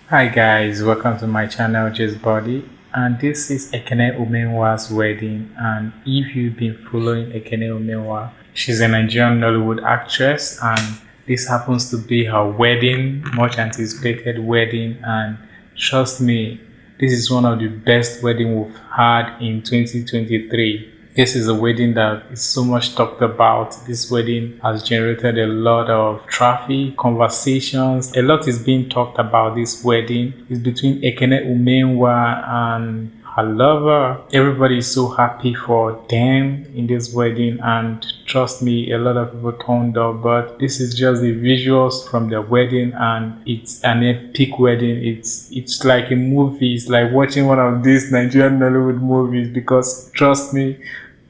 Hi guys, welcome to my channel Just Body, and this is Ekene Umenwa's wedding. And if you've been following Ekene Umenwa, she's a Nigerian Nollywood actress, and this happens to be her wedding, much anticipated wedding. And trust me, this is one of the best wedding we've had in 2023. This is a wedding that is so much talked about. This wedding has generated a lot of traffic, conversations. A lot is being talked about this wedding. It's between Ekene Umenwa and her lover. Everybody is so happy for them in this wedding, and trust me, a lot of people turned up. But this is just the visuals from the wedding, and it's an epic wedding. It's like a movie. It's like watching one of these Nigerian Nollywood movies, because trust me,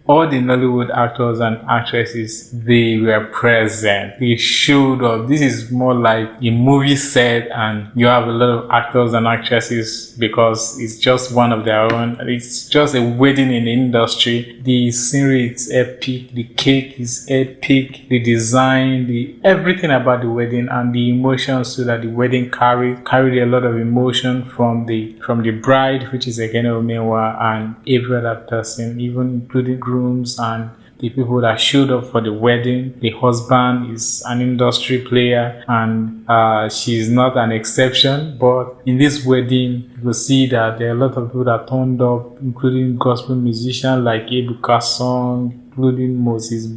all the Nollywood actors and actresses, they were present. They showed up. This is more like a movie set, and you have a lot of actors and actresses because it's just one of their own. It's just a wedding in the industry. The scenery is epic. The cake is epic. The design, everything about the wedding, and the emotions so that the wedding carried a lot of emotion from the bride, which is Ekene Umenwa, and every other person, even including grooms and the people that showed up for the wedding. The husband is an industry player, and she's not an exception. But in this wedding, you will see that there are a lot of people that turned up, including gospel musicians like Ebuka song, including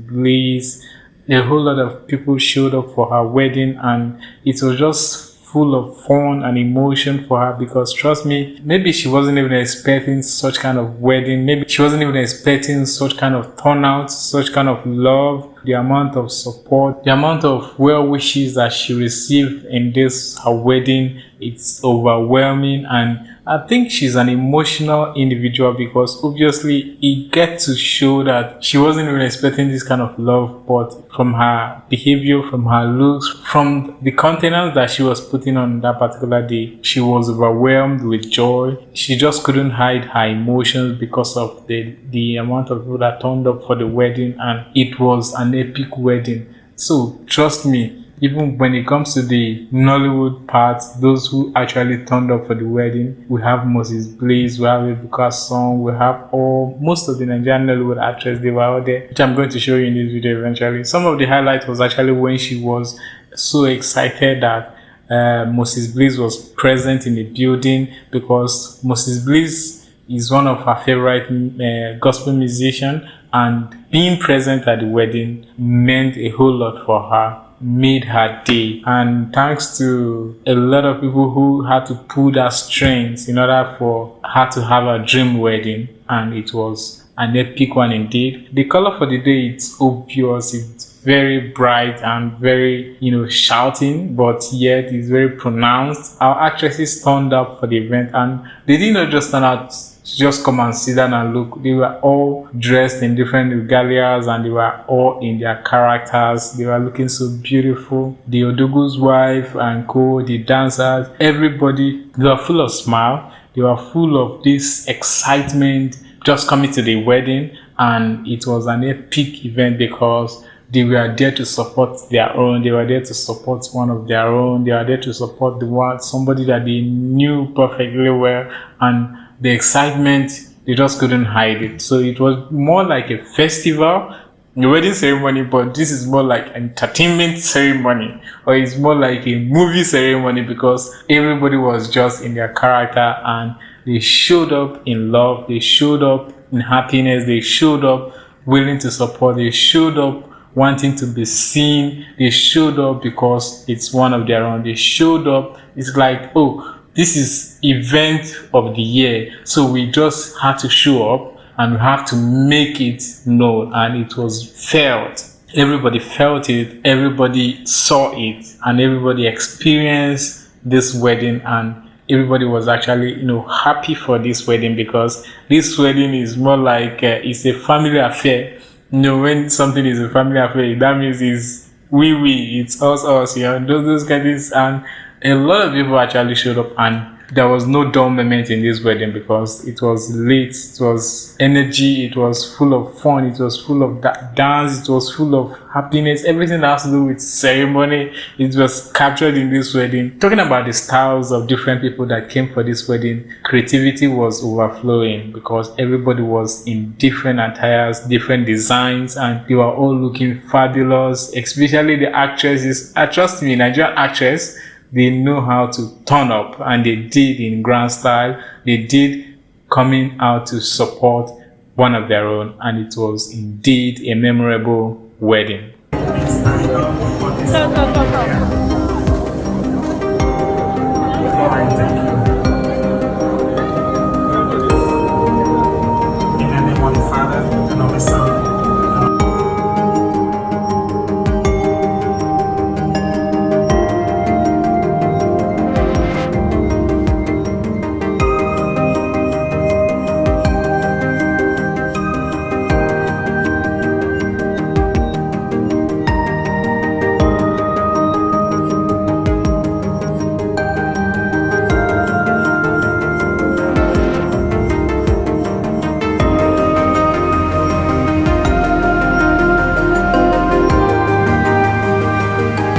Bliss. A whole lot of people showed up for her wedding, and it was just full of fun and emotion for her, because trust me, maybe she wasn't even expecting such kind of wedding. Maybe she wasn't even expecting such kind of turnout, such kind of love, the amount of support, the amount of well wishes that she received in this her wedding. It's overwhelming, and I think she's an emotional individual, because obviously it gets to show that she wasn't even expecting this kind of love, but from her behavior, from her looks, from the countenance that she was putting on that particular day, she was overwhelmed with joy. She just couldn't hide her emotions because of the amount of people that turned up for the wedding, and it was an epic wedding. So trust me, even when it comes to the Nollywood part, those who actually turned up for the wedding, we have Bliss, we have Ebuka song, we have most of the Nigerian Nollywood actresses. They were out there, which I'm going to show you in this video eventually. Some of the highlights was actually when she was so excited that Mrs. Bliss was present in the building, because Mrs. Bliss is one of her favorite gospel musicians, and being present at the wedding meant a whole lot for her, made her day. And thanks to a lot of people who had to pull that strings in order for her to have a dream wedding, and it was an epic one indeed. The color for the day, it's obvious, it's very bright and very, shouting, but yet it's very pronounced. Our actresses turned up for the event, and they did not just turn out to just come and sit down and look. They were all dressed in different regalias, and they were all in their characters. They were looking so beautiful. The Odogu's wife and the dancers, everybody, they were full of smile. They were full of this excitement just coming to the wedding, and it was an epic event because they were there to support their own. They were there to support one of their own. They were there to support somebody that they knew perfectly well, and the excitement, they just couldn't hide it. So it was more like a festival, a wedding ceremony, but this is more like an entertainment ceremony, or it's more like a movie ceremony, because everybody was just in their character, and they showed up in love, they showed up in happiness, they showed up willing to support, they showed up wanting to be seen, they showed up because it's one of their own, they showed up. It's like, oh, this is event of the year, so we just had to show up and we have to make it known, and it was felt. Everybody felt it, everybody saw it, and everybody experienced this wedding, and everybody was actually, happy for this wedding, because this wedding is more like it's a family affair. When something is a family affair, that means it's we, it's us, those kind of things. And a lot of people actually showed up, and there was no dull moment in this wedding because it was late, it was energy, it was full of fun, it was full of dance, it was full of happiness. Everything that has to do with ceremony, it was captured in this wedding. Talking about the styles of different people that came for this wedding, creativity was overflowing because everybody was in different attires, different designs, and they were all looking fabulous, especially the actresses. Trust me, Nigerian actresses, they know how to turn up, and they did in grand style. They did coming out to support one of their own, and it was indeed a memorable wedding. Go.